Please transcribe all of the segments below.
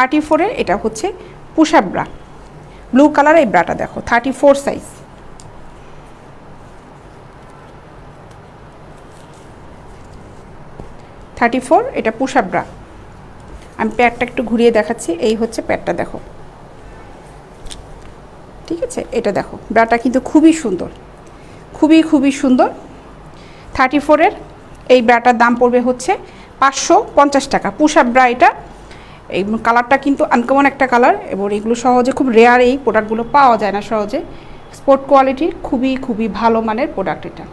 34-এর এটা হচ্ছে push up bra, blue colour. এই ব্রাটা দেখো 34 সাইজ। এটা পুশ আপ ব্রা। আমি প্যাডটা একটু ঘুরিয়ে দেখাচ্ছি। এই হচ্ছে প্যাডটা, দেখো, ঠিক আছে। এটা দেখো, ব্রাটা কিন্তু খুবই সুন্দর, খুবই সুন্দর। 34-এর এই ব্রাটার দাম পড়বে হচ্ছে 550 টাকা। পুশ আপ ব্রা এটা। এই কালারটা কিন্তু আনকমন একটা কালার, এবং এগুলো সহজে, খুব রেয়ার এই প্রোডাক্টগুলো পাওয়া যায় না সহজে। স্পোর্ট কোয়ালিটির খুবই ভালো মানের প্রোডাক্ট এটা।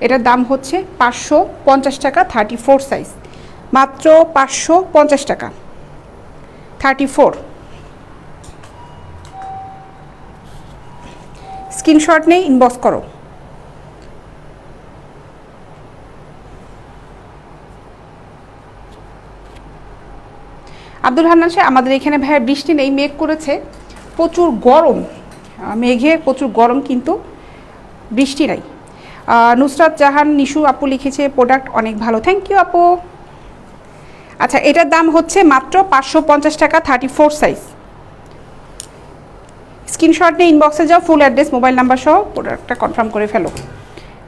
এটার দাম হচ্ছে 550 টাকা, 34 সাইজ, মাত্র 550 টাকা। 34 স্ক্রিনশট নেই, ইনবক্স করো। আব্দুল হান্নান সাহেব, আমাদের এখানে ভাইয়া বৃষ্টি নেই, মেঘ করেছে, প্রচুর গরম, মেঘে প্রচুর গরম, কিন্তু বৃষ্টি নাই। নুসরাত জাহান নিশু আপু লিখেছে প্রোডাক্ট অনেক ভালো, থ্যাংক ইউ আপু। আচ্ছা, এটার দাম হচ্ছে মাত্র 550 টাকা, 34 সাইজ। স্ক্রিনশট নিয়ে ইনবক্সে যাও, ফুল অ্যাড্রেস মোবাইল নাম্বার সহ প্রোডাক্টটা কনফার্ম করে ফেলো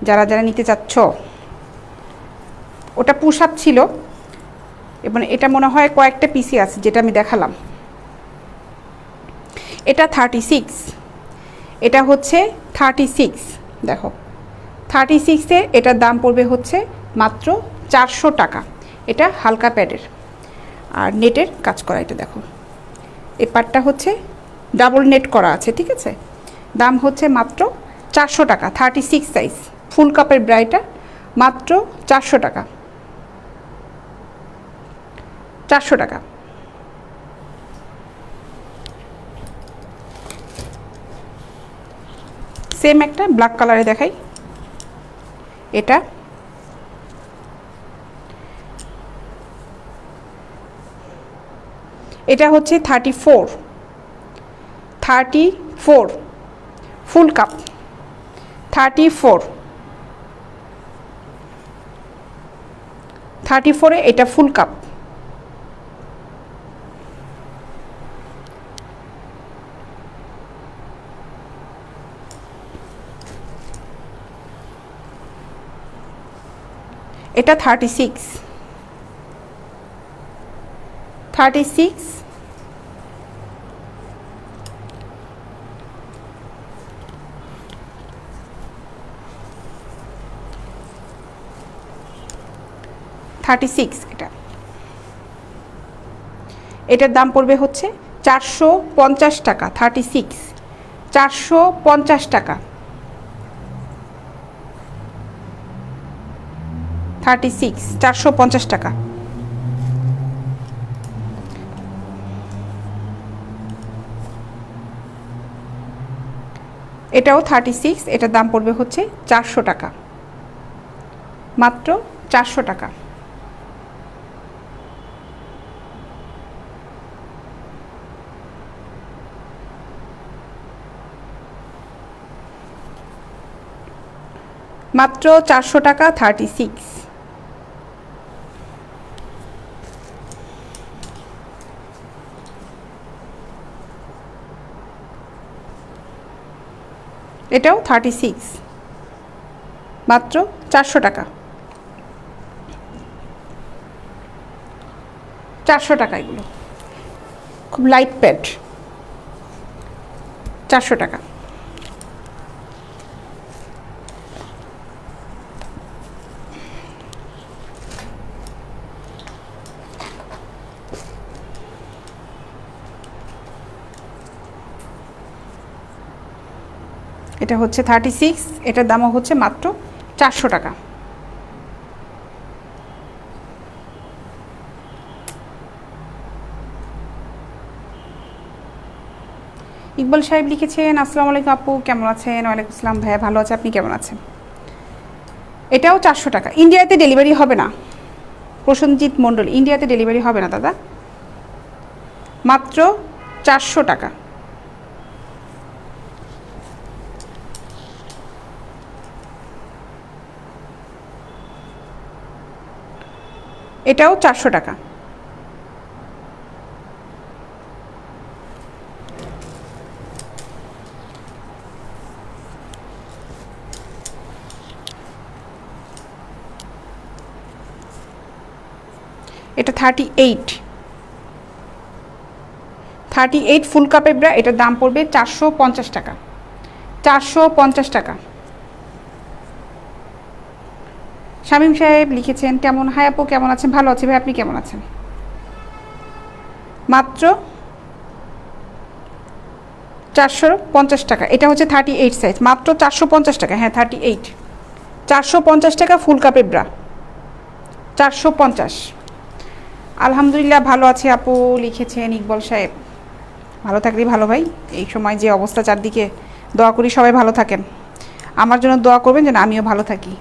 যারা যারা নিতে চাচ্ছ। ওটা পুশ আপ ছিল, এবং এটা মনে হয় কয়েকটা পিসি আছে যেটা আমি দেখালাম। এটা 36, এটা হচ্ছে 36, দেখো 36-এ এটার দাম পড়বে হচ্ছে মাত্র 400 টাকা। এটা হালকা প্যাডের আর নেটের কাজ করা। এটা দেখো, এই পার্টটা হচ্ছে ডাবল নেট করা আছে, ঠিক আছে। দাম হচ্ছে মাত্র 400 টাকা, 36 সাইজ, ফুল কাপের ব্রাইটা, মাত্র 400 টাকা, 400 টাকা। সেম একটা ব্ল্যাক কালারে দেখাই। এটা হচ্ছে 34 ফুল কাপ, 34-এ এটা ফুল কাপ। এটা 36 এটা। এটার দাম পড়বে হচ্ছে 450 টাকা, 36, 450 টাকা, 36, 450 টাকা। এটাও 36, এটার দাম পড়বে হচ্ছে 400 টাকা, মাত্র 400 টাকা। মাত্র 400 টাকা, 36। এটাও 36, মাত্র 400 টাকা, 400 টাকা। এগুলো খুব লাইট প্যাড, 400 টাকা। এটা হচ্ছে 36, এটার দামও হচ্ছে মাত্র 400 টাকা। ইকবাল সাহেব লিখেছেন আসসালামু আলাইকুম আপু, কেমন আছেন? ওয়ালাইকুম আসসালাম ভাইয়া, ভালো আছে, আপনি কেমন আছেন? এটাও 400 টাকা। ইন্ডিয়াতে ডেলিভারি হবে না, প্রসেনজিৎ মণ্ডল, ইন্ডিয়াতে ডেলিভারি হবে না দাদা, মাত্র 400 টাকা। এটাও 400 টাকা। এটা 38 ফুল কাপের ব্রা। এটার দাম পড়বে 450 টাকা, 450 টাকা। শামীম সাহেব লিখেছেন কেমন, হাই আপু কেমন আছেন? ভালো আছি ভাই, আপনি কেমন আছেন? মাত্র 450 টাকা। এটা হচ্ছে 38 সাইজ, মাত্র 450 টাকা। হ্যাঁ 38, 450 টাকা ফুল কাপের ব্রা, 450। আলহামদুলিল্লাহ ভালো আছি আপু লিখেছেন ইকবল সাহেব। ভালো থাকলেই ভালো ভাই, এই সময় যে অবস্থা চারদিকে, দোয়া করি সবাই ভালো থাকেন। আমার জন্য দোয়া করবেন যেন আমিও ভালো থাকি।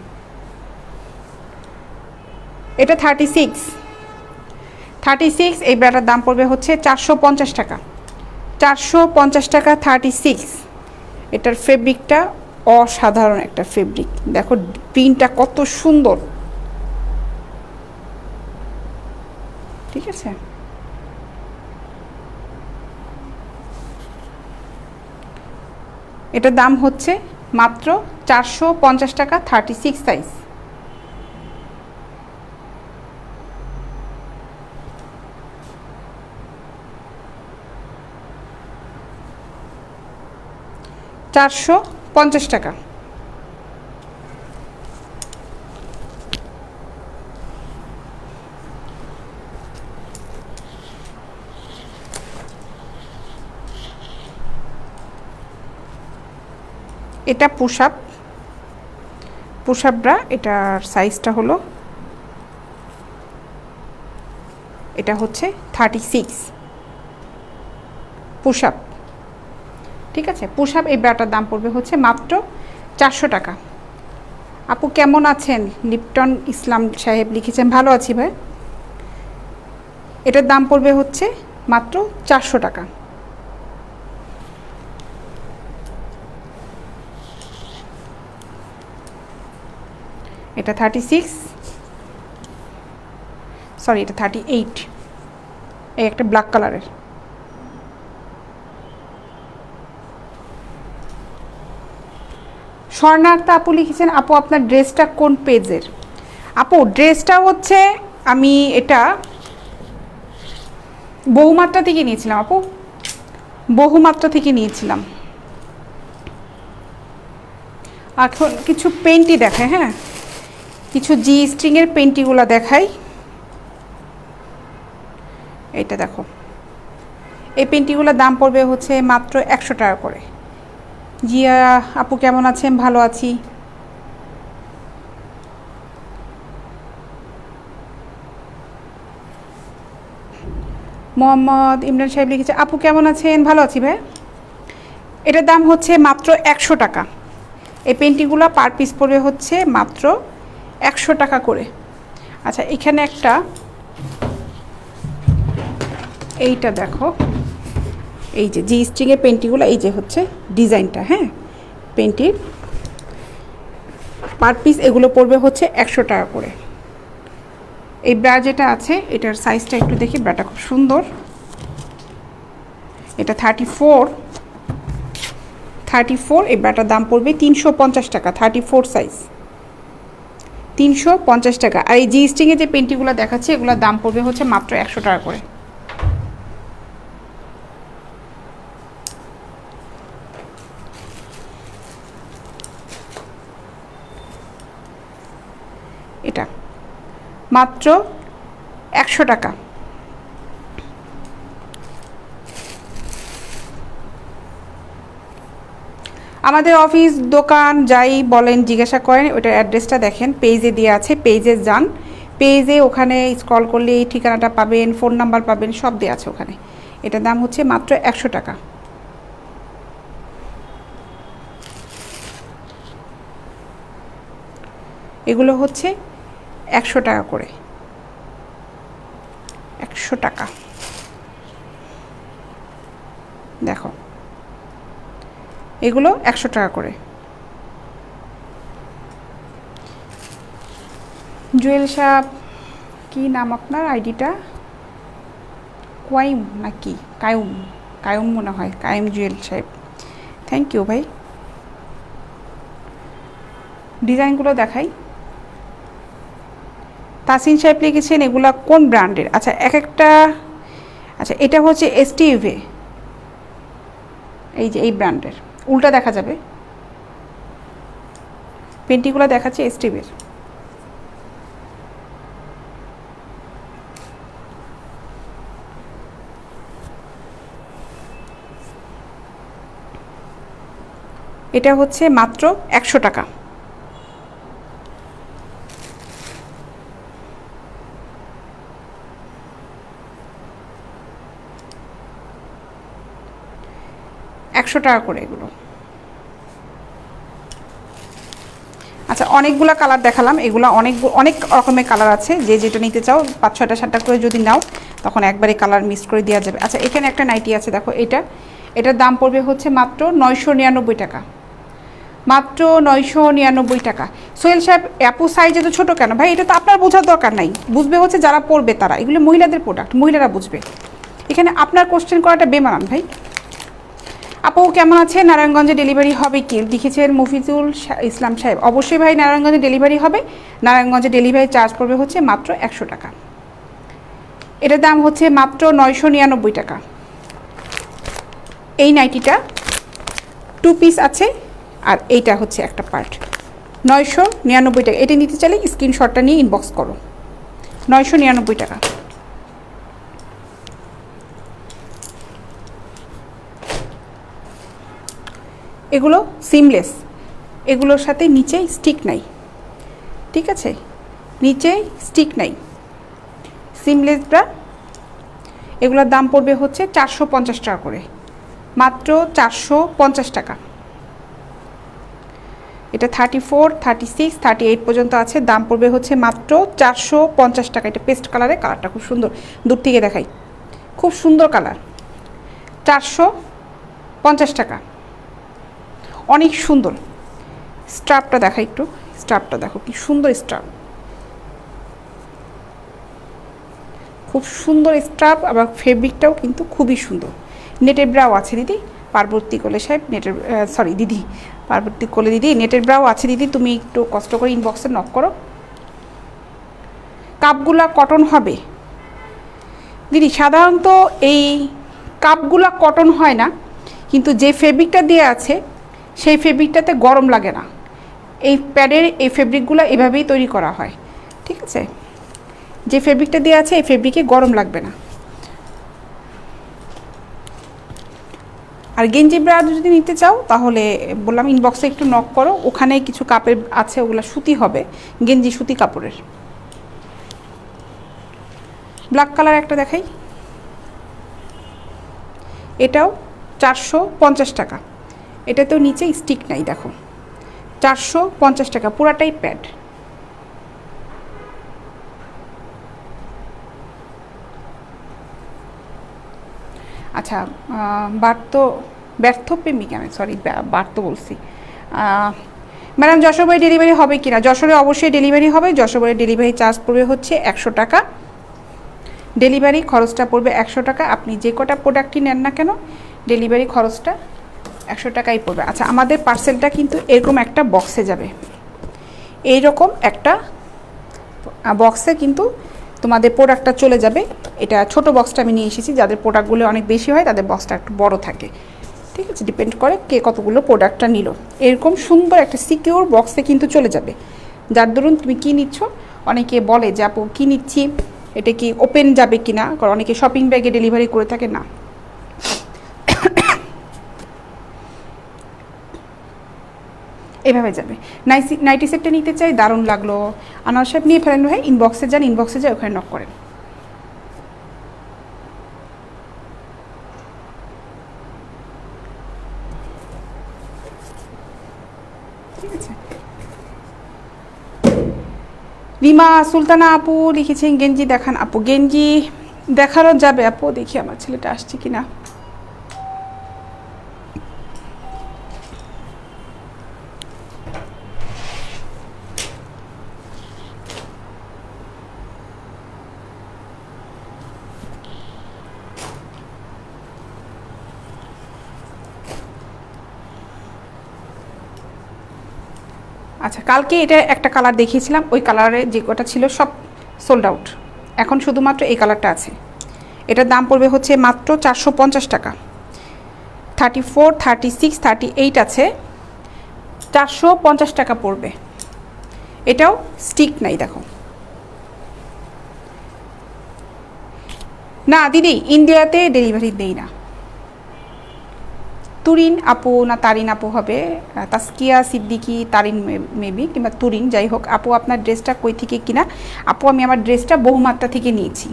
এটা 36, এই ব্রাটার দাম পড়বে হচ্ছে 450 টাকা, 450 টাকা 36। এটার ফেব্রিকটা অসাধারণ একটা ফেব্রিক, দেখো প্রিন্টটা কত সুন্দর, ঠিক আছে। এটার দাম হচ্ছে মাত্র 450 টাকা, 36 সাইজ। $450 টাকা। এটা পুশ আপ ব্রা। এটার সাইজটা হলো, এটা হচ্ছে 36 পুশ আপ, ঠিক আছে। পুশ আপ এই ব্রাটার দাম পড়বে হচ্ছে মাত্র 400 টাকা। আপু কেমন আছেন? লিপটন ইসলাম সাহেব লিখেছেন ভালো আছি ভাই। এটার দাম পড়বে হচ্ছে মাত্র 400 টাকা। এটা 36, সরি এটা 38, এই একটা ব্ল্যাক কালারের। স্বর্ণার্থা আপু লিখেছেন আপু আপনার ড্রেসটা কোন পেজের? আপু ড্রেসটা হচ্ছে আমি এটা বহুমাত্রা থেকে নিয়েছিলাম আপু, বহুমাত্রা থেকে নিয়েছিলাম। এখন কিছু পেন্টি দেখায়, হ্যাঁ কিছু জি স্ট্রিংয়ের পেন্টিগুলো দেখাই। এইটা দেখো, এই পেন্টিগুলোর দাম পড়বে হচ্ছে মাত্র 100 টাকা করে। জিয়া আপু কেমন আছেন? ভালো আছি। মোহাম্মদ ইমরান সাহেব লিখেছে আপু কেমন আছেন? ভালো আছি ভাই। এটার দাম হচ্ছে মাত্র 100 টাকা। এই পেন্টিগুলো পার পিস পড়বে হচ্ছে মাত্র 100 টাকা করে। আচ্ছা এখানে একটা, এইটা দেখো, এই যে জি স্ট্রিংয়ের পেন্টিগুলো, এই যে হচ্ছে ডিজাইনটা, হ্যাঁ পেন্টির পার পিস এগুলো পড়বে হচ্ছে 100 টাকা করে। এই ব্রা যেটা আছে এটার সাইজটা একটু দেখি, ব্রাটা খুব সুন্দর। এটা 34, এই ব্রাটার দাম পড়বে 350 টাকা, 34 সাইজ, 350 টাকা। আর এই জি স্ট্রিংয়ে যে পেন্টিগুলো দেখাচ্ছে এগুলোর দাম পড়বে হচ্ছে মাত্র 100 টাকা করে। এটা মাত্র 100 টাকা। আমাদের অফিস দোকান যাই বলেন জিজ্ঞাসা করেন, ওইটার অ্যাড্রেসটা দেখেন পেজে দেওয়া আছে, পেজে যান, পেজে ওখানে স্ক্রল করলে এই ঠিকানাটা পাবেন, ফোন নাম্বার পাবেন, সব দেওয়া আছে ওখানে। এটার দাম হচ্ছে মাত্র 100 টাকা। এগুলো হচ্ছে 100 টাকা করে, 100 টাকা। দেখো এগুলো 100 টাকা করে। জুয়েল সাহেব, কি নাম আপনার আইডিটা? কোয়াইম নাকি কায়ুম? কায়ুম মনে হয়, কায়ুম জুয়েল সাহেব, থ্যাংক ইউ ভাই। ডিজাইনগুলো দেখাই। তাসিন সাহেব লিখেছেন এগুলা কোন ব্র্যান্ডের? আচ্ছা এক একটা, আচ্ছা এটা হচ্ছে এসটিইউভে, এই যে এই ব্র্যান্ডের, উল্টা দেখা যাবে, পেন্টিগুলো দেখাচ্ছে এসটিইউভের। এটা হচ্ছে মাত্র 100 টাকা। টাকা করে এগুলো। আচ্ছা অনেকগুলো কালার দেখালাম, এগুলো অনেক রকমের কালার আছে, যে যেটা নিতে চাও 5-6টা 7টা করে যদি নাও তখন একবারে কালার মিক্স করে দেওয়া যাবে। আচ্ছা এখানে একটা নাইটি আছে দেখো, এটার দাম পড়বে হচ্ছে মাত্র 999 টাকা, মাত্র 999 টাকা। সোহেল সাহেব অ্যাপু সাইজ এত ছোটো কেন ভাই? এটা তো আপনার বোঝার দরকার নাই, বুঝবে হচ্ছে যারা পড়বে তারা, এগুলো মহিলাদের প্রোডাক্ট, মহিলারা বুঝবে। এখানে আপনার কোশ্চেন করাটা বেমানান ভাই। আপু কেমন আছে? নারায়ণগঞ্জে ডেলিভারি হবে কি লিখেছেন মফিজুল ইসলাম সাহেব। অবশ্যই ভাই নারায়ণগঞ্জে ডেলিভারি হবে। নারায়ণগঞ্জে ডেলিভারি চার্জ পড়বে হচ্ছে মাত্র 100 টাকা। এটার দাম হচ্ছে মাত্র 999 টাকা। এই নাইটিটা 2 পিস আছে, আর এইটা হচ্ছে একটা পার্ট, 999 টাকা। এটা নিতে চাইলে স্ক্রিনশটটা নিয়ে ইনবক্স করো, 999 টাকা। এগুলো সিমলেস, এগুলোর সাথে নিচে স্টিক নাই, ঠিক আছে, নিচে স্টিক নাই, সিমলেস ব্রা। এগুলোর দাম পড়বে হচ্ছে 450 টাকা করে, মাত্র 450 টাকা। এটা 34, 36, 38 পর্যন্ত আছে, দাম পড়বে হচ্ছে মাত্র 450 টাকা। এটা পেস্ট কালারে, কালারটা খুব সুন্দর, দূর থেকে দেখাই, খুব সুন্দর কালার, 450 টাকা, অনেক সুন্দর। স্ট্রাপটা দেখাই একটু, স্ট্রাপটা দেখো কি সুন্দর স্ট্রাপ, খুব সুন্দর স্ট্রাপ, আবার ফেব্রিকটাও কিন্তু খুবই সুন্দর। নেটের ব্রাও আছে দিদি, পার্বতী কোলে সাহেব, নেটের সরি দিদি, পার্বতী কোলে দিদি, নেটের ব্রাও আছে দিদি, তুমি একটু কষ্ট করে ইনবক্সে নক করো। কাপগুলা কটন হবে দিদি, সাধারণত এই কাপগুলা কটন হয় না, কিন্তু যে ফেব্রিকটা দেওয়া আছে সেই ফেব্রিকটাতে গরম লাগে না। এই প্যাডের এই ফেব্রিকগুলো এভাবেই তৈরি করা হয়, ঠিক আছে, যে ফেব্রিকটা দেওয়া আছে এই ফেব্রিকে গরম লাগবে না। আর গেঞ্জি ব্রা যদি নিতে চাও তাহলে বললাম ইনবক্সে একটু নক করো, ওখানে কিছু কাপড় আছে, ওগুলো সুতি হবে, গেঞ্জি সুতি কাপড়ের। ব্ল্যাক কালার একটা দেখাই, এটাও 450 টাকা। এটাতেও নিচে স্টিক নাই, দেখো 450 টাকা, পুরাটাই প্যাড। আচ্ছা ব্যর্থ প্রেমিক, আমি সরি বার্ত বলছি। ম্যাডাম যশোরে ডেলিভারি হবে কি না? যশোরে অবশ্যই ডেলিভারি হবে। যশোরে ডেলিভারি চার্জ পড়বে হচ্ছে 100 টাকা, ডেলিভারি খরচটা পড়বে 100 টাকা। আপনি যে কটা প্রোডাক্টই নেন না কেন ডেলিভারি খরচটা 100 টাকাই পড়বে। আচ্ছা আমাদের পার্সেলটা কিন্তু এরকম একটা বক্সে যাবে, এইরকম একটা বক্সে কিন্তু তোমাদের প্রোডাক্টটা চলে যাবে। এটা ছোট বক্সটা আমি নিয়ে এসেছি, যাদের প্রোডাক্টগুলো অনেক বেশি হয় তাদের বক্সটা একটু বড় থাকে, ঠিক আছে, ডিপেন্ড করে কে কতগুলো প্রোডাক্টটা নিল। এরকম সুন্দর একটা সিকিউর বক্সে কিন্তু চলে যাবে, যার দরুন তুমি কী নিচ্ছ, অনেকে বলে যে আপু কী নিচ্ছি, এটা কি ওপেন যাবে কি না, কারণ অনেকে শপিং ব্যাগে ডেলিভারি করে থাকে না। এভাবে যাবে। নাইটি সেটটা নিতে চাই, দারুণ লাগলো, আনোয়ার সাহেব নিয়ে ফেলেন ভাই, ইনবক্সে যান, ইনবক্সে যাই, ওখানে নক করেন। ঠিক আছে, রিমা সুলতানা আপু লিখেছেন গেঞ্জি দেখান আপু। গেঞ্জি দেখানো যাবে আপু, দেখি আমার ছেলেটা আসছে কিনা। আচ্ছা কালকে এটা একটা কালার দেখিয়েছিলাম, ওই কালারে যে কটা ছিল সব সোল্ড আউট। এখন শুধুমাত্র এই কালারটা আছে। এটার দাম পড়বে হচ্ছে মাত্র 450 টাকা। 34, 36, 38 আছে, 450 টাকা পড়বে। এটাও স্টিক নাই দেখো। না দিদি, ইন্ডিয়াতে ডেলিভারি দেই না। তুরিন আপু না তারিন আপু হবে, তাসকিয়া সিদ্দিকি তারিন মেবি, কিংবা তুরিন, যাই হোক। আপু আপনার ড্রেসটা কই থেকে কিনা? আপু আমি আমার ড্রেসটা বহুমাত্রা থেকে নিয়েছি।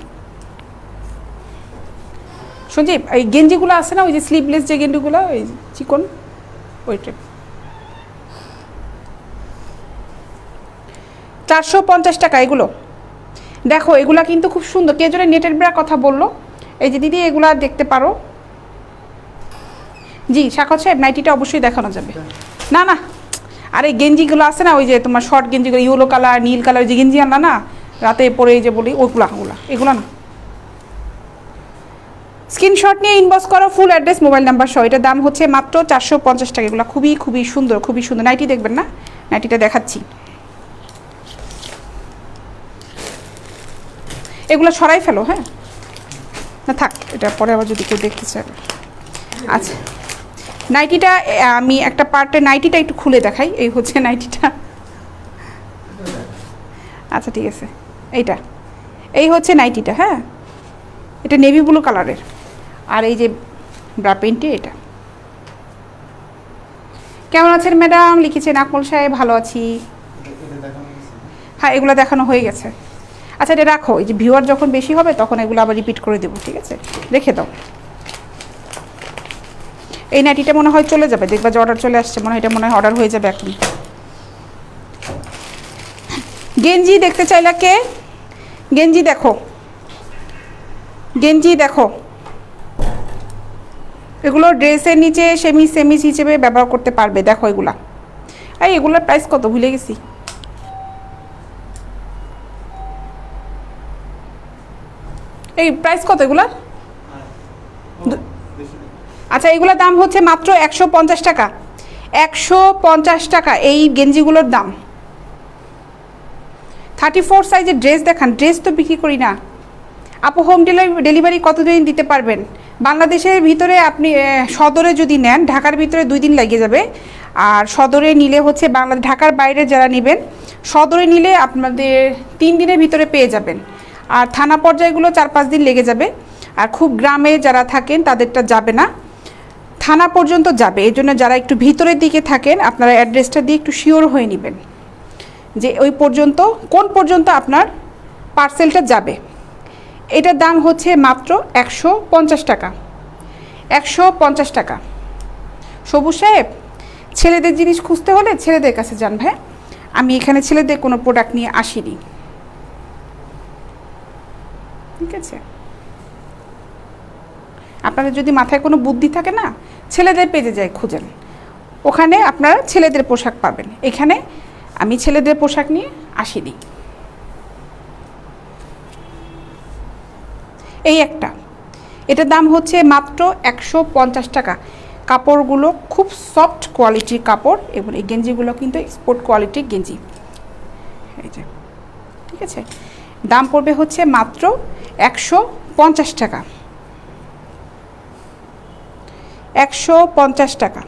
সঞ্জীব, এই গেঞ্জিগুলো আছে না, ওই যে স্লিভলেস যে গেঞ্জিগুলো, ওই চিকন, ওইটা 450 টাকা এগুলো। দেখো এগুলা কিন্তু খুব সুন্দর। কে জন্য নেটের ব্রা কথা বললো, এই যে দিদি এগুলা দেখতে পারো। জি সাক্ষাৎ সাহেব, নাইটিটা অবশ্যই দেখানো যাবে। না না, আর এই গেঞ্জিগুলো আছে না, ওই যে তোমার শর্ট গেঞ্জিগুলো, ইয়েলো কালার নীল কালার যে গেঞ্জি আনলা না রাতে পরে, এই যে বলি ওগুলা এগুলো না। স্ক্রিনশট নিয়ে ইনবক্স করো, ফুল অ্যাড্রেস মোবাইল নাম্বার সহ। এটার দাম হচ্ছে মাত্র 450 টাকা। এগুলো খুবই খুবই সুন্দর, খুবই সুন্দর। নাইটি দেখবেন না, নাইটিটা দেখাচ্ছি। এগুলো সরাই ফেলো, হ্যাঁ না থাক, এটা পরে আবার যদি কেউ দেখতে চায়। আচ্ছা, নাইটিটা আমি একটা পার্টে নাইটিটা একটু খুলে দেখাই। এই হচ্ছে নাইটিটা। আচ্ছা ঠিক আছে, এই হচ্ছে নাইটিটা। হ্যাঁ, এটা নেভি ব্লু কালারের, আর এই যে ব্রা প্যান্টে এটা। কেমন আছেন ম্যাডাম লিখেছেন আকমল সাহেব? ভালো আছি। হ্যাঁ এগুলো দেখানো হয়ে গেছে। আচ্ছা এটা রাখো, এই যে ভিউয়ার যখন বেশি হবে তখন এগুলো আবার রিপিট করে দেবো, ঠিক আছে? রেখে দাও। এই নাইটিটা মনে হয় চলে যাবে, দেখবা যে অর্ডার চলে আসছে, মনে হয় এটা মনে হয় অর্ডার হয়ে যাবে এখন। গেঞ্জি দেখতে চাইলা কে? গেঞ্জি দেখো, গেঞ্জি দেখো। এগুলো ড্রেসের নিচে সেমিস হিসেবে ব্যবহার করতে পারবে। দেখো এগুলা, এগুলোর প্রাইস কত ভুলে গেছি। এই প্রাইস কত এগুলার? আচ্ছা এগুলোর দাম হচ্ছে মাত্র 150 টাকা। 150 টাকা এই গেঞ্জিগুলোর দাম। 34 সাইজের ড্রেস দেখান। ড্রেস তো বিক্রি করি না আপু। হোম ডেলিভারি কতদিন দিতে পারবেন? বাংলাদেশের ভিতরে আপনি সদরে যদি নেন, ঢাকার ভিতরে 2 দিন লেগে যাবে। আর সদরে নিলে হচ্ছে ঢাকার বাইরে যারা নেবেন, সদরে নিলে আপনাদের 3 দিনের ভিতরে পেয়ে যাবেন। আর থানা পর্যায়গুলো 4-5 দিন লেগে যাবে। আর খুব গ্রামে যারা থাকেন তাদেরটা যাবে না, থানা পর্যন্ত যাবে। এই জন্য যারা একটু ভিতরের দিকে থাকেন আপনারা অ্যাড্রেসটা দিয়ে একটু শিওর হয়ে নেবেন যে ওই পর্যন্ত, কোন পর্যন্ত আপনার পার্সেলটা যাবে। এটার দাম হচ্ছে মাত্র 150 টাকা। 150 টাকা। সবুজ সাহেব, ছেলেদের জিনিস খুঁজতে হলে ছেলেদের কাছে যান ভাই। আমি এখানে ছেলেদের কোনো প্রোডাক্ট নিয়ে আসিনি, ঠিক আছে? আপনাদের যদি মাথায় কোনো বুদ্ধি থাকে না, ছেলেদের পেজে যায় খুঁজেন, ওখানে আপনারা ছেলেদের পোশাক পাবেন। এখানে আমি ছেলেদের পোশাক নিয়ে আসিনি। এই একটা, এটার দাম হচ্ছে মাত্র 150 টাকা। কাপড়গুলো খুব সফট কোয়ালিটির কাপড়, এবং এই গেঞ্জিগুলো কিন্তু এক্সপোর্ট কোয়ালিটির গেঞ্জি। এই যে, ঠিক আছে, দাম পড়বে হচ্ছে মাত্র 150 টাকা। 150 টাকা।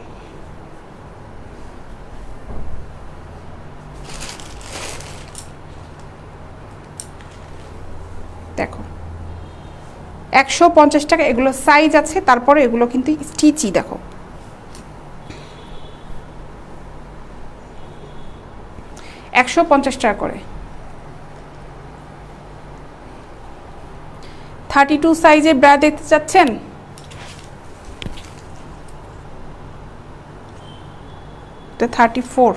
দেখো 150 টাকা। এগুলো সাইজ আছে, তারপরে এগুলো কিন্তু স্টিচই। দেখো 150 টাকা করে। 32 সাইজের ব্রা দেখতে চাচ্ছেন? এটা 34।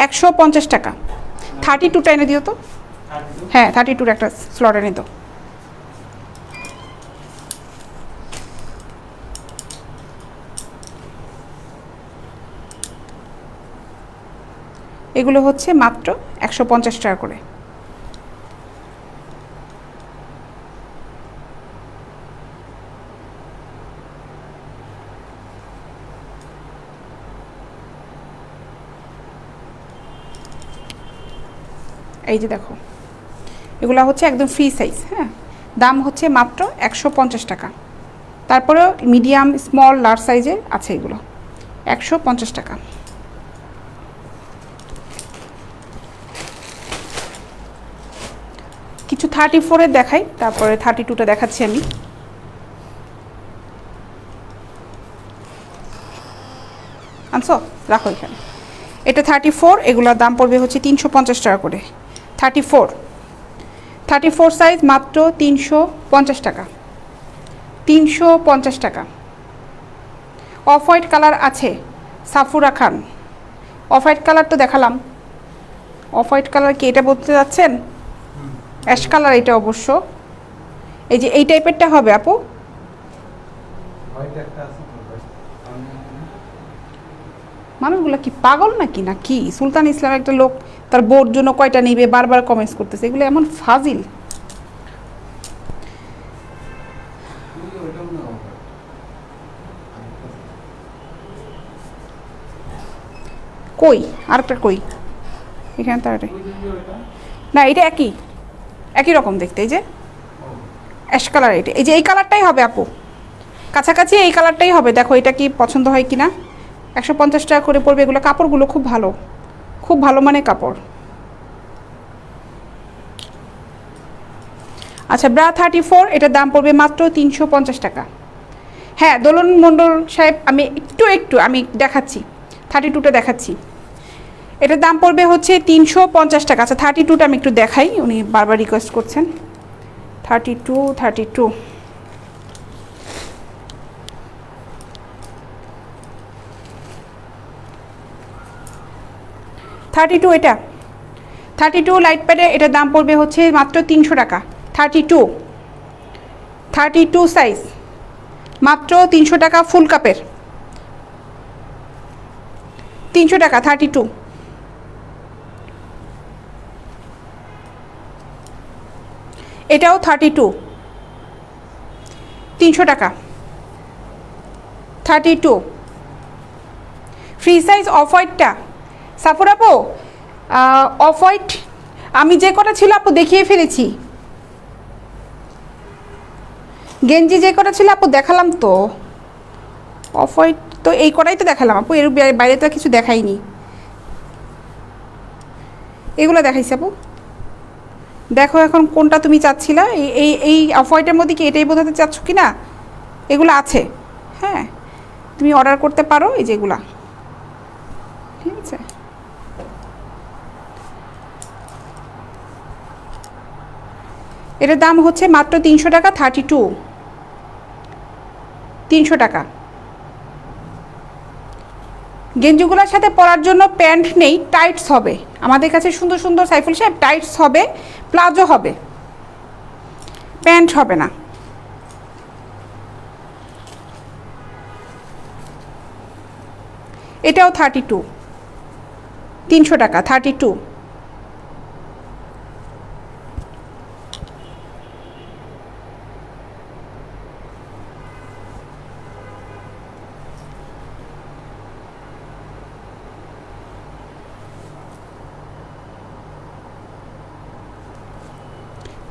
$150 টাকা। 32টা এনে দিও তো। হ্যাঁ 32 একটা স্লট এনে দাও। এগুলো হচ্ছে মাত্র 150 টাকা করে। এই যে দেখো, এগুলো হচ্ছে একদম ফ্রি সাইজ। হ্যাঁ, দাম হচ্ছে মাত্র 150 টাকা। তারপরেও মিডিয়াম, স্মল, লার্জ সাইজের আছে এগুলো, 150 টাকা। কিছু 34 দেখাই, তারপরে 32টা দেখাচ্ছি আমি। আনছো, রাখো এখানে। এটা 34, এগুলোর দাম পড়বে হচ্ছে 350 টাকা করে। 34 সাইজ মাত্র 350 টাকা। 350 টাকা। অফ হোয়াইট কালার আছে, সাফুরা খান। অফ হোয়াইট কালার তো দেখালাম। অফ হোয়াইট কালার কি এটা বলতে যাচ্ছেন? অ্যাশ কালার এটা অবশ্য। এই যে এই টাইপেরটা হবে আপু। মানুষগুলো কি পাগল নাকি, না কি? সুলতান ইসলাম একটা লোক তার বোর জন্য কয়টা নিবে বারবার কমেন্টস করতেছে, এগুলো এমন ফাজিল। কই আরেকটা কই? এখানে তার না, এটা একই রকম দেখতে। এই যে অ্যাশ কালার, এটা এই যে এই কালারটাই হবে আপু, কাছাকাছি এই কালারটাই হবে। দেখো এটা কি পছন্দ হয় কি না। 150 টাকা করে পড়বে। এগুলো কাপড়গুলো খুব ভালো, খুব ভালো মানের কাপড়। আচ্ছা, ব্রা 34, এটার দাম পড়বে মাত্র 350 টাকা। হ্যাঁ, দোলন মণ্ডল সাহেব, আমি একটু আমি দেখাচ্ছি, 32টা দেখাচ্ছি। এটার দাম পড়বে হচ্ছে 350 টাকা। আচ্ছা, 32টা আমি একটু দেখাই, উনি বারবার রিকোয়েস্ট করছেন। 32 এটা 32 লাইট প্যাডে, এটার দাম পড়বে হচ্ছে মাত্র 300 টাকা। 32 সাইজ মাত্র 300 টাকা। ফুল কাপের 300 টাকা। 32 এটাও 32, 300 টাকা। 32 ফ্রি সাইজ। অফ হোয়াইটটা সাফর আপু, অফ হোয়াইট আমি যে কটা ছিল আপু দেখিয়ে ফেলেছি। গেঞ্জি যে কটা ছিল আপু দেখালাম তো। অফ হোয়াইট তো এই কটাই তো দেখালাম আপু, এর বাইরে তো কিছু দেখাইনি। এগুলো দেখাইছি আপু, দেখো এখন কোনটা তুমি চাচ্ছিলা। এই অফ হোয়াইটের মধ্যে কি এটাই বোঝাতে চাচ্ছ কি না? এগুলো আছে, হ্যাঁ, তুমি অর্ডার করতে পারো। এই যেগুলা, ঠিক আছে। এটার দাম হচ্ছে মাত্র 300 টাকা। 32 300 টাকা। গেঞ্জিগুলোর সাথে পরার জন্য প্যান্ট নেই, টাইটস হবে আমাদের কাছে। সুন্দর সুন্দর সাইফুল সাহেব টাইটস হবে, প্লাজো হবে, প্যান্ট হবে না। এটাও 32, 300 টাকা। 32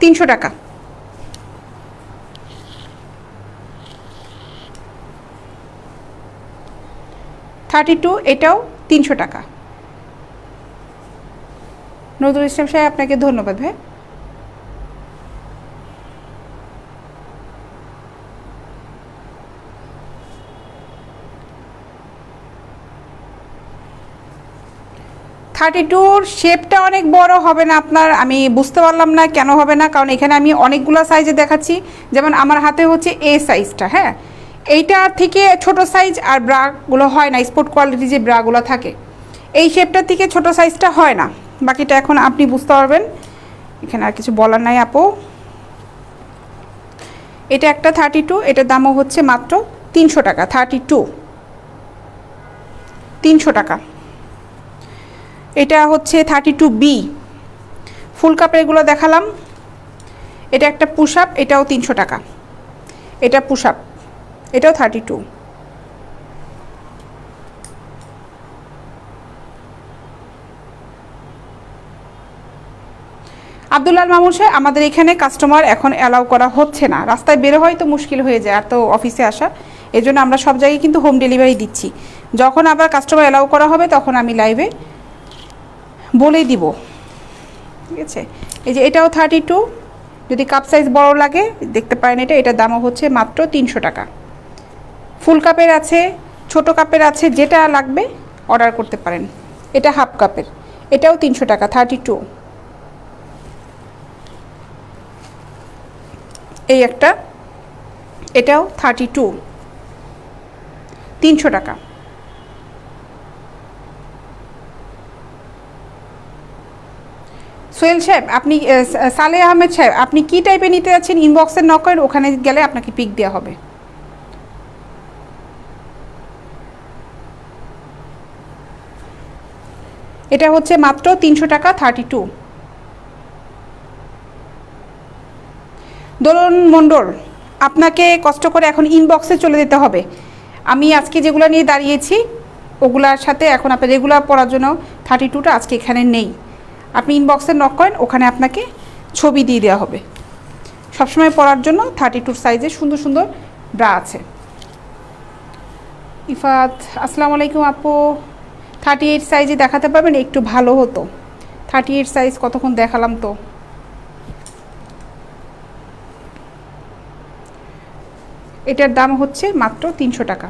300 টাকা। 32 এটাও 300 টাকা। নজরুল ইসলাম সাহেব, আপনাকে ধন্যবাদ ভাই। টুর শেপটা অনেক বড় হবে না আপনার, আমি বুঝতে পারলাম না কেন হবে না, কারণ এখানে আমি অনেকগুলো সাইজে দেখাচ্ছি। যেমন আমার হাতে হচ্ছে এ সাইজটা, হ্যাঁ, এইটা থেকে ছোট সাইজ আর ব্রাগুলো হয় না, স্পোর্ট কোয়ালিটি যে ব্রাগুলো থাকে এই শেপটার থেকে ছোট সাইজটা হয় না। বাকিটা এখন আপনি বুঝতে পারবেন, এখানে আর কিছু বলার নাই আপু। এটা একটা 32, এটার দামও হচ্ছে মাত্র 300 টাকা। 32 300 টাকা। এটা হচ্ছে 32B ফুল কাপের, এগুলো দেখালাম। এটা একটা পুশ আপ, এটাও 300 টাকা। এটা পুশ আপ, এটাও 32। আব্দুল্লাহ মামুন সাহেব, আমাদের এখানে কাস্টমার এখন অ্যালাউ করা হচ্ছে না, রাস্তায় বের হয় তো মুশকিল হয়ে যায়, আর তো অফিসে আসা, এই জন্য আমরা সব জায়গায় কিন্তু হোম ডেলিভারি দিচ্ছি। যখন আবার কাস্টমার অ্যালাউ করা হবে তখন আমি লাইভে বলেই দিব, ঠিক আছে। এই যে এটাও 32, যদি কাপ সাইজ বড় লাগে দেখতে পারেন, এটার দামও হচ্ছে মাত্র 300 টাকা। ফুল কাপের আছে, ছোট কাপের আছে, যেটা লাগবে অর্ডার করতে পারেন। এটা হাফ কাপের, এটাও 300 টাকা, 32। এই একটা, এটাও 32, 300 টাকা। সোহেল সাহেব, আপনি সালেহ আহমেদ সাহেব, আপনি কি টাইপের নিতে যাচ্ছেন ইনবক্সে নক করেন, ওখানে গেলে আপনাকে পিক দেওয়া হবে। এটা হচ্ছে মাত্র 300 টাকা, 32। দোলন মণ্ডল, আপনাকে কষ্ট করে এখন ইনবক্সে চলে যেতে হবে। আমি আজকে যেগুলো নিয়ে দাঁড়িয়েছি ওগুলার সাথে এখন আপনার রেগুলার পরার জন্য 32টা আজকে এখানে নেই। আপনি ইনবক্সে নক করেন, ওখানে আপনাকে ছবি দিয়ে দেওয়া হবে। সবসময় পরার জন্য 32 সাইজের সুন্দর সুন্দর ব্রা আছে। ইফাত, আসসালামু আলাইকুম আপু, 38 সাইজে দেখাতে পারবেন? একটু ভালো হতো। 38 সাইজ কতক্ষণ দেখালাম তো। এটার দাম হচ্ছে মাত্র 300 টাকা।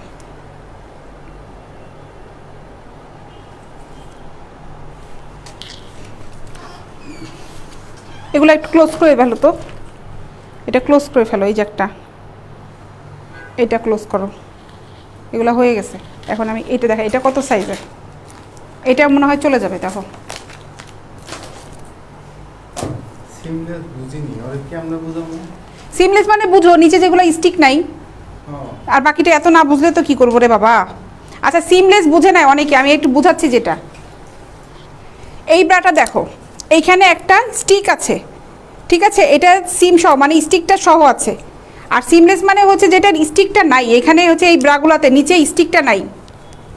এগুলো একটু ক্লোজ করে ফেলো তো, এটা ক্লোজ করে ফেলো, এই যে একটা, এটা ক্লোজ করো। এগুলো হয়ে গেছে। এখন আমি এটা দেখা, এটা কত সাইজের, এটা মনে হয় চলে যাবে। দেখো সিমলেস মানে বুঝো, নিচে যেগুলো স্টিক নাই, আর বাকিটা এত না বুঝলে তো কি করবো রে বাবা। আচ্ছা সিমলেস বুঝে নাই অনেকে, আমি একটু বুঝাচ্ছি। যেটা এই ব্রাটা দেখো, এইখানে একটা স্টিক আছে, ঠিক আছে, এটা সিম সহ মানে স্টিকটা সহ আছে। আর সিমলেস মানে হচ্ছে যেটার স্টিকটা নাই, এখানে হচ্ছে এই ব্রাগুলাতে নিচে স্টিকটা নাই,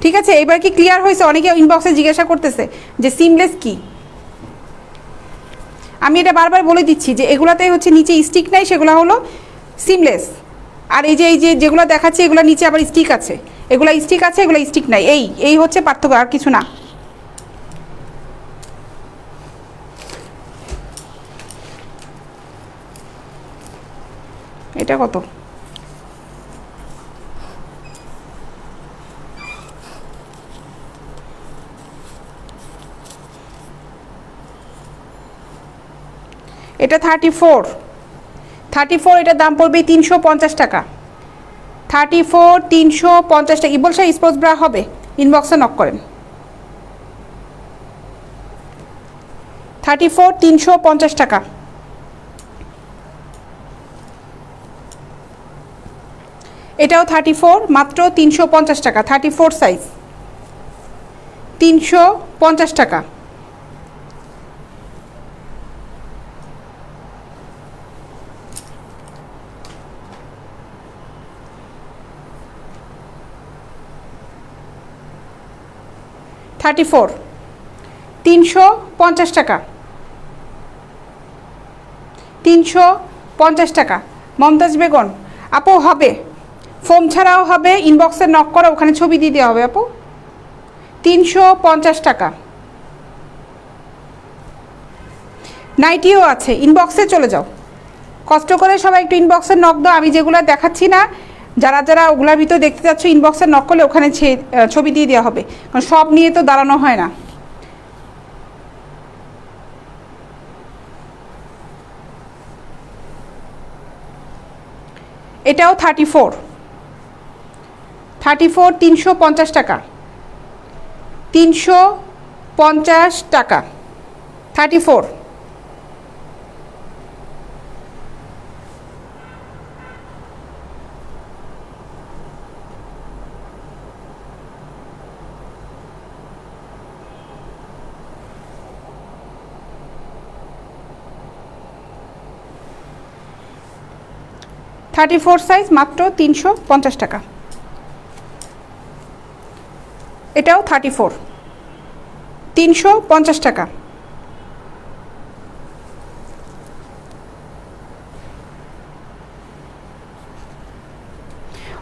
ঠিক আছে। এবার কি ক্লিয়ার হয়েছে? অনেকে ইনবক্সে জিজ্ঞাসা করতেছে যে সিমলেস কি। আমি এটা বারবার বলে দিচ্ছি যে এগুলাতে হচ্ছে নিচে স্টিক নাই, সেগুলো হলো সিমলেস। আর এই যে যেগুলো দেখাচ্ছে এগুলো নিচে আবার স্টিক আছে, এগুলো স্টিক আছে, এগুলো স্টিক নাই, এই হচ্ছে পার্থক্য, আর কিছু না। এটা কত? এটা 34, এটার দাম পড়বে 350 টাকা। 34, 350 টাকা। ইবল শাহ স্পোর্টস ব্রা হবে? ইনবক্সে নক করেন। 34, 350 টাকা। এটাও 34, মাত্র 350 টাকা। 34 সাইজ, 350 টাকা। থার্টি ফোর, 350 টাকা। 350 টাকা। মমতাজ বেগম আপু হবে, ফোম ছাড়াও হবে, ইনবক্সে নক করে ওখানে ছবি দিয়ে দেওয়া হবে আপু। 350 টাকা। নাইটিও আছে, ইনবক্সে চলে যাও, কষ্ট করে সবাই একটু ইনবক্সে নক দাও। আমি যেগুলো দেখাচ্ছি না, যারা যারা ওগুলার ভিতরে দেখতে যাচ্ছ ইনবক্সে নক করলে ওখানে ছবি দিয়ে দেওয়া হবে, কারণ সব নিয়ে তো দাঁড়ানো হয় না। এটাও 34, 350 টাকা। 350 টাকা, 34। থার্টি ফোর সাইজ, মাত্র 350 টাকা। এটাও 34, 350 টাকা।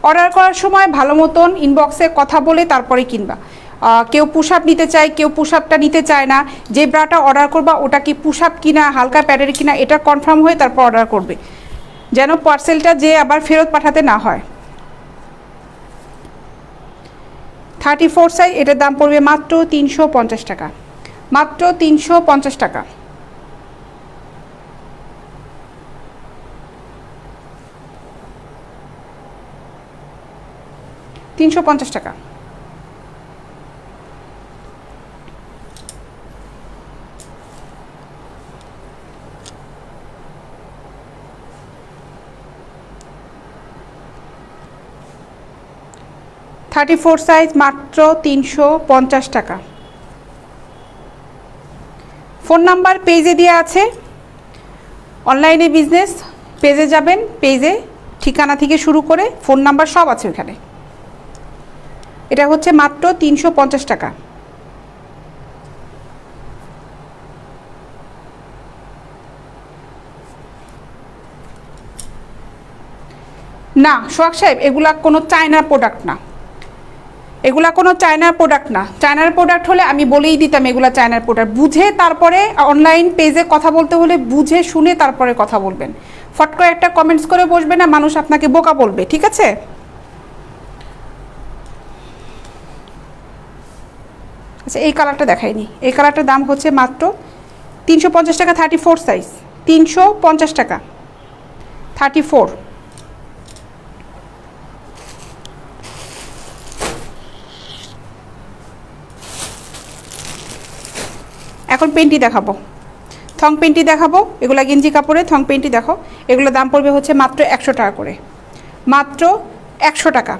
অর্ডার করার সময় ভালো মতন ইনবক্সে কথা বলে তারপরে কিনবা। কেউ পুশ আপ নিতে চায়, কেউ পুশ আপটা নিতে চায় না। যে ব্রাটা অর্ডার করবা ওটা কি পুশ আপ কিনা হালকা প্যাডের কিনা এটা কনফার্ম হয়ে তারপর অর্ডার করবে, যেন পার্সেলটা যে আবার ফেরত পাঠাতে না হয়। 34 সাইজ, এটার দাম পড়বে মাত্র 350 টাকা, মাত্র 350 টাকা। 350 টাকা। থার্টি ফোর সাইজ মাত্র 350 টাকা। ফোন নাম্বার পেজে দেওয়া আছে, অনলাইনে বিজনেস পেজে যাবেন, পেজে ঠিকানা থেকে শুরু করে ফোন নাম্বার সব আছে ওখানে। এটা হচ্ছে মাত্র 350 টাকা। না সোহাগ সাহেব, এগুলা কোনো চায়নার প্রোডাক্ট না, এগুলা কোনো চায়নার প্রোডাক্ট না। চায়নার প্রোডাক্ট হলে আমি বলেই দিতাম এগুলা চায়নার প্রোডাক্ট। বুঝে তারপরে অনলাইন পেজে কথা বলতে হলে বুঝে শুনে তারপরে কথা বলবেন। ফট করে একটা কমেন্টস করে বসবে না, মানুষ আপনাকে বোকা বলবে, ঠিক আছে? আচ্ছা এই কালারটা দেখাইনি, এই কালারটার দাম হচ্ছে মাত্র 350 টাকা। 34 সাইজ 350 টাকা, 34। এখন পেন্টি দেখাবো, থং পেন্টি দেখাবো। এগুলা গেঞ্জি কাপড়ে থং পেন্টি দেখো, এগুলোর দাম পড়বে হচ্ছে মাত্র 100 টাকা করে, মাত্র 100 টাকা।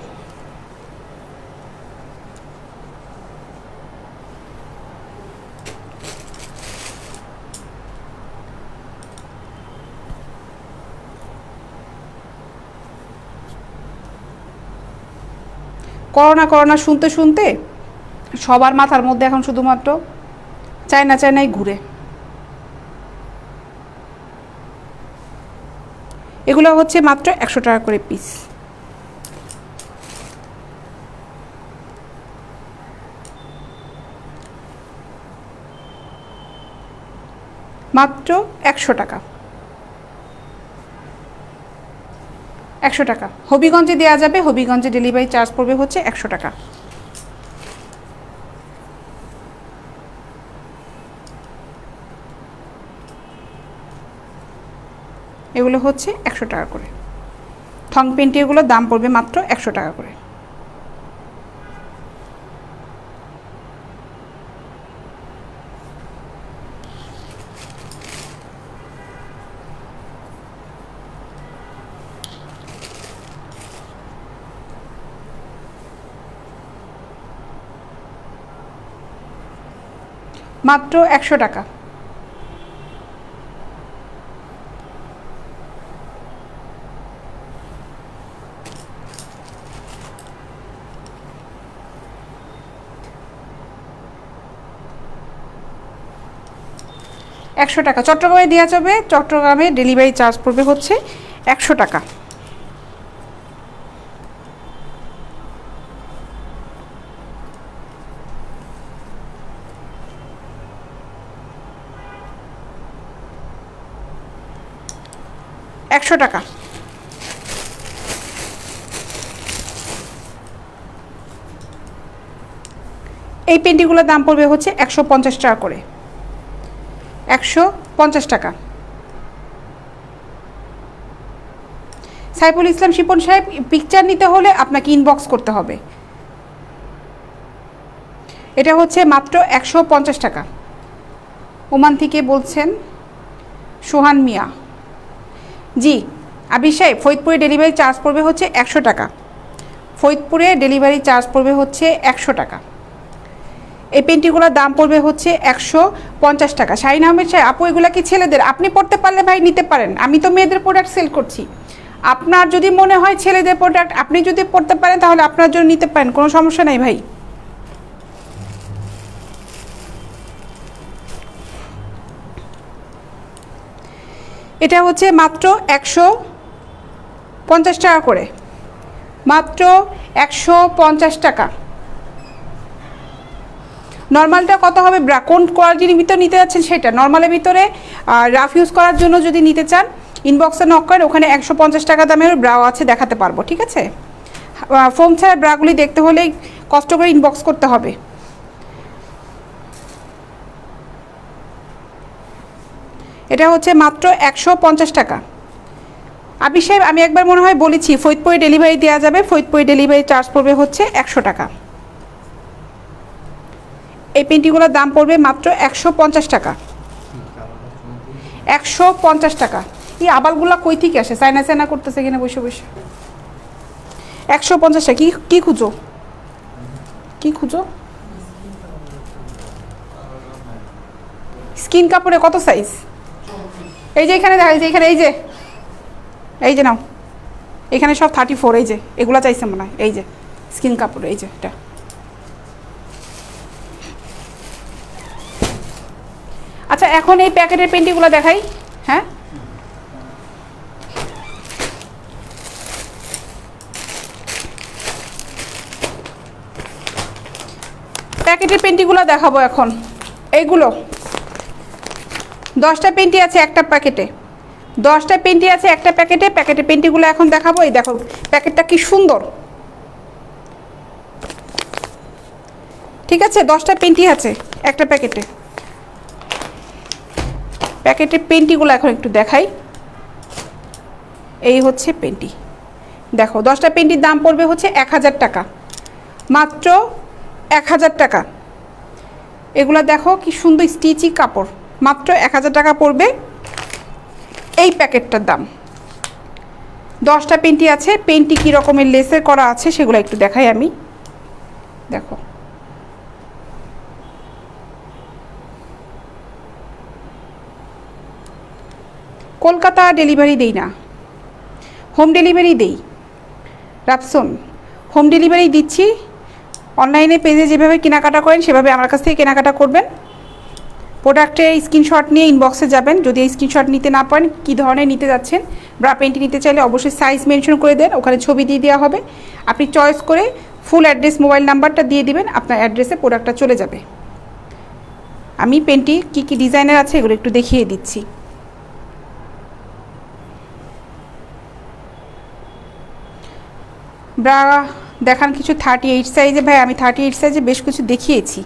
করোনা করোনা শুনতে শুনতে সবার মাথার মধ্যে এখন শুধুমাত্র চায়না চায়নাই ঘুরে। এগুলো হচ্ছে মাত্র 100 টাকা করে পিস। মাত্র 100 টাকা, 100 টাকা। হবিগঞ্জে দেওয়া যাবে, হবিগঞ্জে ডেলিভারি চার্জ পড়বে হচ্ছে 100 টাকা। এগুলো হচ্ছে 100 টাকা করে। থং পেন্টি এগুলোর দাম পড়বে মাত্র 100 টাকা করে। মাত্র 100 টাকা। একশো টাকা চট্টগ্রামে দেওয়া যাবে, চট্টগ্রামে ডেলিভারি চার্জ পড়বে হচ্ছে 100 টাকা। একশো টাকা। এই পেন্টিগুলোর দাম পড়বে হচ্ছে 150 টাকা করে, 150 টাকা। সাইফুল ইসলাম শিপন সাহেব, পিকচার নিতে হলে আপনাকে ইনবক্স করতে হবে। এটা হচ্ছে মাত্র 150 টাকা। ওমান থেকে বলছেন সোহান মিয়া। জি আবির সাহেব, ফরিদপুরে ডেলিভারি চার্জ পড়বে হচ্ছে 100 টাকা। ফরিদপুরে ডেলিভারি চার্জ পড়বে হচ্ছে 100 টাকা। এই পেন্টিগুলোর দাম পড়বে হচ্ছে 150 টাকা। শাহিন আহমেদ সাহেব, আপু এগুলা কি ছেলেদের? আপনি পড়তে পারলে ভাই নিতে পারেন, আমি তো মেয়েদের প্রোডাক্ট সেল করছি। আপনার যদি মনে হয় ছেলেদের প্রোডাক্ট আপনি যদি পড়তে পারেন তাহলে আপনার জন্য নিতে পারেন, কোনো সমস্যা নাই ভাই। এটা হচ্ছে মাত্র 150 টাকা করে, মাত্র 150 টাকা। নর্মালটা কত হবে? ব্রা কোন কোয়ালিটির ভিতরে নিতে যাচ্ছেন সেটা। নর্মালের ভিতরে রাফ ইউজ করার জন্য যদি নিতে চান ইনবক্সে নক করেন, ওখানে 150 টাকা দামের ব্রাও আছে, দেখাতে পারবো, ঠিক আছে? ফোম ছাড়া ব্রাগুলি দেখতে হলেই কষ্ট করে ইনবক্স করতে হবে। এটা হচ্ছে মাত্র 150 টাকা। আবির সাহেব, আমি একবার মনে হয় বলেছি ফরিদপুরে ডেলিভারি দেওয়া যাবে, ফরিদপুরে ডেলিভারি চার্জ পড়বে হচ্ছে 100 টাকা। এই পেন্টিগুলোর দাম পড়বে মাত্র 150 টাকা। 150 টাকা। এই আবালগুলা কই থেকে আসে? চায়না চায়না করতেছে কিনা বসে বসে। 150 টাকা। কি খুঁজো? কি খুঁজো? স্কিন কাপড়ে কত সাইজ? এই যে এখানে দেখা, এখানে এই যে নাও, এখানে সব 34। এই যে এগুলা চাইছে মনে হয়। এই যে স্কিন কাপড়, এই যে এটা। আচ্ছা, এখন এই প্যাকেটের পেন্টিগুলো দেখাই। হ্যাঁ, প্যাকেটের পেন্টিগুলো দেখাবো এখন। এইগুলো 10টা পেন্টি আছে একটা প্যাকেটে, 10টা পেন্টি আছে একটা প্যাকেটে। প্যাকেটের পেন্টিগুলো এখন দেখাবো। এই দেখো প্যাকেটটা কি সুন্দর, ঠিক আছে? 10টা পেন্টি আছে একটা প্যাকেটে। প্যাকেটের পেন্টিগুলো এখন একটু দেখাই। এই হচ্ছে পেন্টি, দেখো 10টা পেন্টির দাম পড়বে হচ্ছে 1000 টাকা, মাত্র 1000 টাকা। এগুলো দেখো কি সুন্দর স্টিচি কাপড়, মাত্র 1000 টাকা পড়বে এই প্যাকেটটার দাম। 10টা পেন্টি আছে। পেন্টি কী রকমের লেসের করা আছে সেগুলো একটু দেখাই আমি। দেখো কলকাতা ডেলিভারি দেই না, হোম ডেলিভারি দেই। রাপসন হোম ডেলিভারি দিচ্ছি। অনলাইনে পেজে যেভাবে কেনাকাটা করেন সেভাবে আমার কাছ থেকে কেনাকাটা করবেন। প্রোডাক্টের স্ক্রিনশট নিয়ে ইনবক্সে যাবেন। যদি এই স্ক্রিনশট নিতে না পারেন, কী ধরনের নিতে যাচ্ছেন, ব্রা পেন্টি নিতে চাইলে অবশ্যই সাইজ মেনশন করে দেন, ওখানে ছবি দিয়ে দেওয়া হবে। আপনি চয়েস করে ফুল অ্যাড্রেস, মোবাইল নাম্বারটা দিয়ে দিবেন, আপনার অ্যাড্রেসে প্রোডাক্টটা চলে যাবে। আমি পেন্টি কী কী ডিজাইনের আছে এগুলো একটু দেখিয়ে দিচ্ছি। ব্রা দেখান কিছু 38 সাইজে। ভাই আমি 38 সাইজে বেশ কিছু দেখিয়েছি,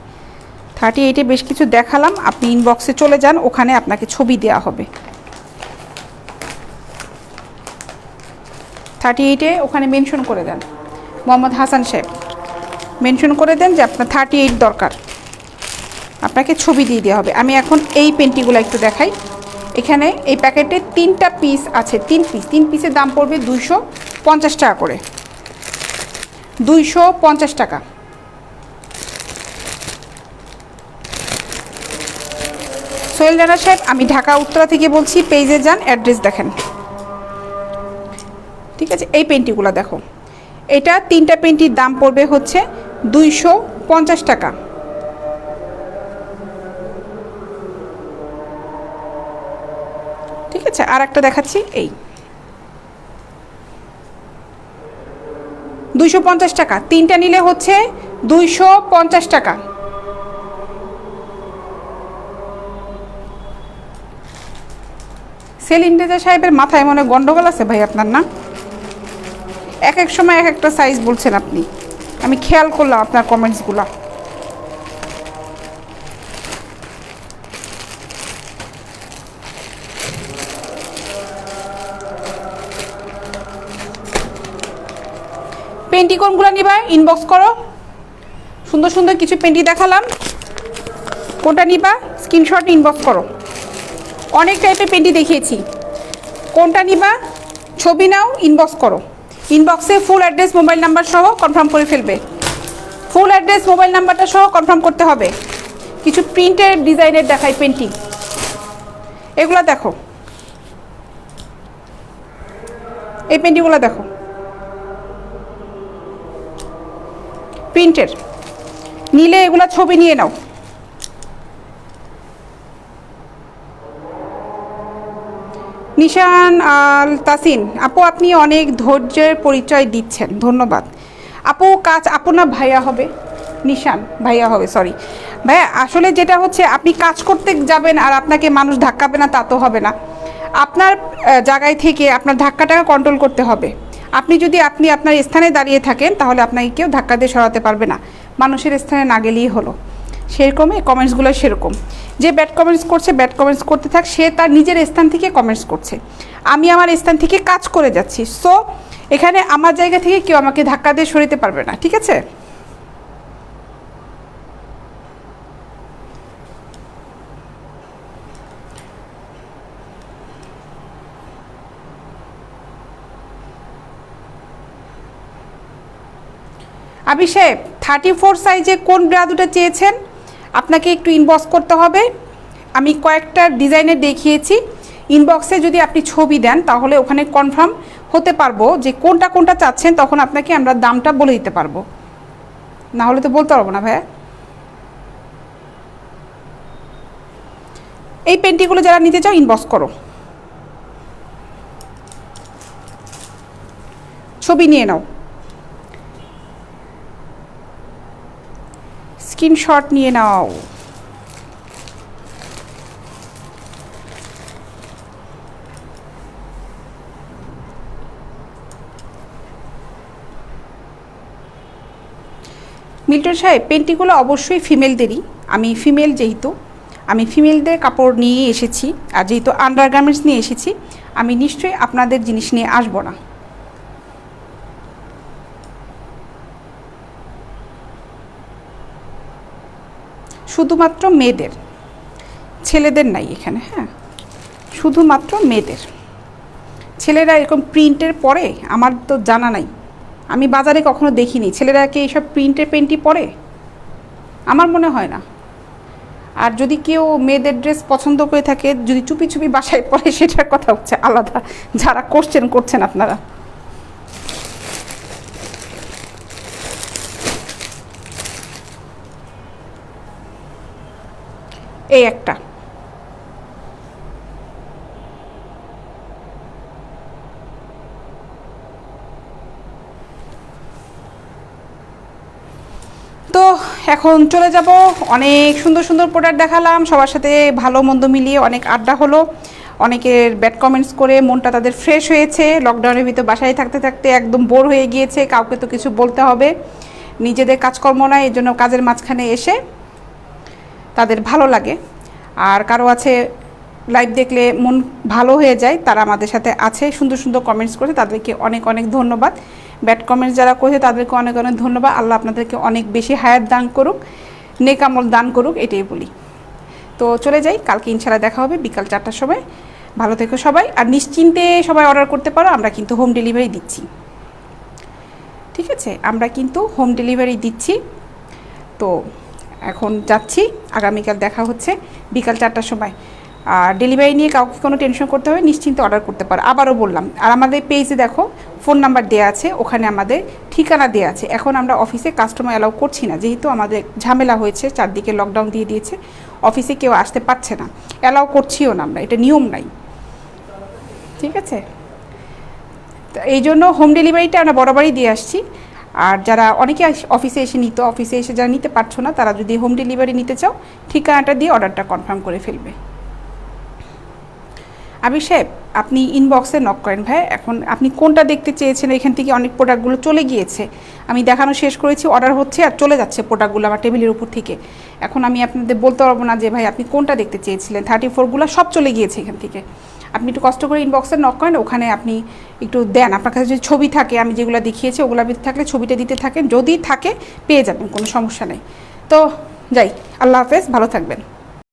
38-এ বেশ কিছু দেখালাম। আপনি ইনবক্সে চলে যান, ওখানে আপনাকে ছবি দেওয়া হবে। 38-এ ওখানে মেনশন করে দেন, মোহাম্মদ হাসান সাহেব মেনশন করে দেন যে আপনার 38 দরকার, আপনাকে ছবি দিয়ে দেওয়া হবে। আমি এখন এই পেন্টিগুলো একটু দেখাই। এখানে এই প্যাকেটে 3টা পিস আছে, 3 পিসের দাম পড়বে 250 টাকা করে, 250 টাকা। সোহেল রানা সাহেব, আমি ঢাকা উত্তরা থেকে বলছি, পেজে যান, অ্যাড্রেস দেখেন, ঠিক আছে? এই পেন্টিগুলো দেখো, এটা 3টা পেন্টির দাম পড়বে হচ্ছে 250 টাকা। ঠিক আছে, আর একটা দেখাচ্ছি। এই 250 টাকা, 3টা নিলে হচ্ছে 250 টাকা। সেলিম রেজা সাহেবের মাথায় মনে গন্ডগোল আছে ভাই আপনার, না? এক এক সময় এক একটা সাইজ বলছেন আপনি, আমি খেয়াল করলাম আপনার কমেন্টসগুলো। পেন্টি কোনগুলো নিবা ইনবক্স করো। সুন্দর সুন্দর কিছু পেন্টি দেখালাম, কোনটা নিবা স্ক্রিনশট ইনবক্স করো। অনেক টাইপের পেন্টি দেখিয়েছি, কোনটা নিবা ছবি নাও, ইনবক্স করো। ইনবক্সে ফুল অ্যাড্রেস, মোবাইল নাম্বার সহ কনফার্ম করে ফেলবে। ফুল অ্যাড্রেস, মোবাইল নাম্বারটা সহ কনফার্ম করতে হবে। কিছু প্রিন্টের ডিজাইনের দেখাই পেন্টি, এগুলো দেখো, এই পেন্টিগুলো দেখো, প্রিন্টের নিলে এগুলো ছবি নিয়ে নাও। নিশান আল তাসিন আপু, আপনি অনেক ধৈর্যের পরিচয় দিচ্ছেন, ধন্যবাদ আপু। কাজ আপু না ভাইয়া হবে, নিশান ভাইয়া হবে, সরি ভাইয়া। আসলে যেটা হচ্ছে, আপনি কাজ করতে যাবেন আর আপনাকে মানুষ ধাক্কাবে না তা তো হবে না। আপনার জায়গায় থেকে আপনার ধাক্কাটাকে কন্ট্রোল করতে হবে। আপনি যদি আপনার স্থানে দাঁড়িয়ে থাকেন তাহলে আপনাকে কেউ ধাক্কা দিয়ে সরাতে পারবে না, মানুষের স্থানে না গেলেই হলো। সেরকমই কমেন্টসগুলো সেরকম, যে ব্যাড কমেন্টস করছে ব্যাড কমেন্টস করতে থাক, সে তার নিজের স্থান থেকে কমেন্টস করছে, আমি আমার স্থান থেকে কাজ করে যাচ্ছি। সো এখানে আমার জায়গা থেকে কেউ আমাকে ধাক্কা দিয়ে সরিতে পারবে না, ঠিক আছে? আবি সাহেব 34 সাইজে কোন ব্রা দুটো চেয়েছেন, আপনাকে একটু ইনবক্স করতে হবে। আমি কয়েকটা ডিজাইনের দেখিয়েছি, ইনবক্সে যদি আপনি ছবি দেন তাহলে ওখানে কনফার্ম হতে পারবো যে কোনটা কোনটা চাচ্ছেন, তখন আপনাকে আমরা দামটা বলে দিতে পারবো, না হলে তো বলতে পারবো না ভাইয়া। এই পেন্টিগুলো যারা নিতে চাও ইনবক্স করো, ছবি নিয়ে নাও, স্ক্রিনশট নিয়ে নাও। মিল্টন সাহেব, পেন্টিগুলো অবশ্যই ফিমেলদেরই, আমি ফিমেল যেহেতু, আমি ফিমেলদের কাপড় নিয়ে এসেছি, আর যেহেতু আন্ডারগার্মেন্টস নিয়ে এসেছি, আমি নিশ্চয়ই আপনাদের জিনিস নিয়ে আসবো না। শুধুমাত্র মেয়েদের, ছেলেদের নাই এখানে, হ্যাঁ শুধুমাত্র মেয়েদের। ছেলেরা এরকম প্রিন্টের পরে আমার তো জানা নাই, আমি বাজারে কখনো দেখিনি ছেলেরা কি এইসব প্রিন্টের পেন্টি পরে, আমার মনে হয় না। আর যদি কেউ মেয়েদের ড্রেস পছন্দ করে থাকে, যদি চুপি চুপি বাসায় পরে, সেটার কথা হচ্ছে আলাদা, যারা করছেন আপনারা। এই একটা, তো এখন চলে যাব। অনেক সুন্দর সুন্দর প্রোডাক্ট দেখালাম, সবার সাথে ভালো মন্দ মিলিয়ে অনেক আড্ডা হলো, অনেকের ব্যাড কমেন্টস করে মনটা তাদের ফ্রেশ হয়েছে। লকডাউনের ভিতর বাসায় থাকতে থাকতে একদম বোর হয়ে গিয়েছে, কাউকে তো কিছু বলতে হবে, নিজেদের কাজকর্ম নয়, এই জন্য কাজের মাঝখানে এসে তাদের ভালো লাগে। আর কারো আছে লাইভ দেখলে মন ভালো হয়ে যায়, তারা আমাদের সাথে আছে, সুন্দর সুন্দর কমেন্টস করে, তাদেরকে অনেক অনেক ধন্যবাদ। ব্যাড কমেন্টস যারা করেছে তাদেরকে অনেক অনেক ধন্যবাদ। আল্লাহ আপনাদেরকে অনেক বেশি হায়াত দান করুক, নেক আমল দান করুক, এটাই বলি। তো চলে যাই, কালকে ইনশাআল্লাহ দেখা হবে বিকাল 4টার সময়। ভালো থেকো সবাই, আর নিশ্চিন্তে সবাই অর্ডার করতে পারো, আমরা কিন্তু হোম ডেলিভারি দিচ্ছি, ঠিক আছে? আমরা কিন্তু হোম ডেলিভারি দিচ্ছি। তো এখন যাচ্ছি, আগামীকাল দেখা হচ্ছে বিকাল 4টার সময়। আর ডেলিভারি নিয়ে কাউকে কোনো টেনশন করতে হবে, নিশ্চিন্তে অর্ডার করতে পারো, আবারও বললাম। আর আমাদের পেজে দেখো ফোন নাম্বার দেওয়া আছে, ওখানে আমাদের ঠিকানা দেওয়া আছে। এখন আমরা অফিসে কাস্টমার অ্যালাউ করছি না, যেহেতু আমাদের ঝামেলা হয়েছে, চারদিকে লকডাউন দিয়ে দিয়েছে, অফিসে কেউ আসতে পারছে না, অ্যালাউ করছিও না আমরা, এটা নিয়ম নাই, ঠিক আছে? তো এই জন্য হোম ডেলিভারিটা আমরা বরাবরই দিয়ে আসছি। আর যারা অনেকে অফিসে এসে নিত, অফিসে এসে যারা নিতে পারছো না, তারা যদি হোম ডেলিভারি নিতে চাও, ঠিকানাটা দিয়ে অর্ডারটা কনফার্ম করে ফেলবে। আবির সাহেব, আপনি ইনবক্সে নক করেন ভাই, এখন আপনি কোনটা দেখতে চেয়েছেন, এখান থেকে অনেক প্রোডাক্টগুলো চলে গিয়েছে, আমি দেখানো শেষ করেছি, অর্ডার হচ্ছে আর চলে যাচ্ছে প্রোডাক্টগুলো আমার টেবিলের উপর থেকে। এখন আমি আপনাদের বলতে পারবো না যে ভাই আপনি কোনটা দেখতে চেয়েছিলেন, 34গুলো সব চলে গিয়েছে এখান থেকে। আপনি একটু কষ্ট করে ইনবক্সে নক করেন, ওখানে আপনি একটু দেন, আপনার কাছে যদি ছবি থাকে, আমি যেগুলো দেখিয়েছি ওগুলো থাকলে ছবিটা দিতে থাকেন, যদি থাকে পেয়ে যাবেন, কোনো সমস্যা নেই। তো যাই, আল্লাহ হাফেজ, ভালো থাকবেন।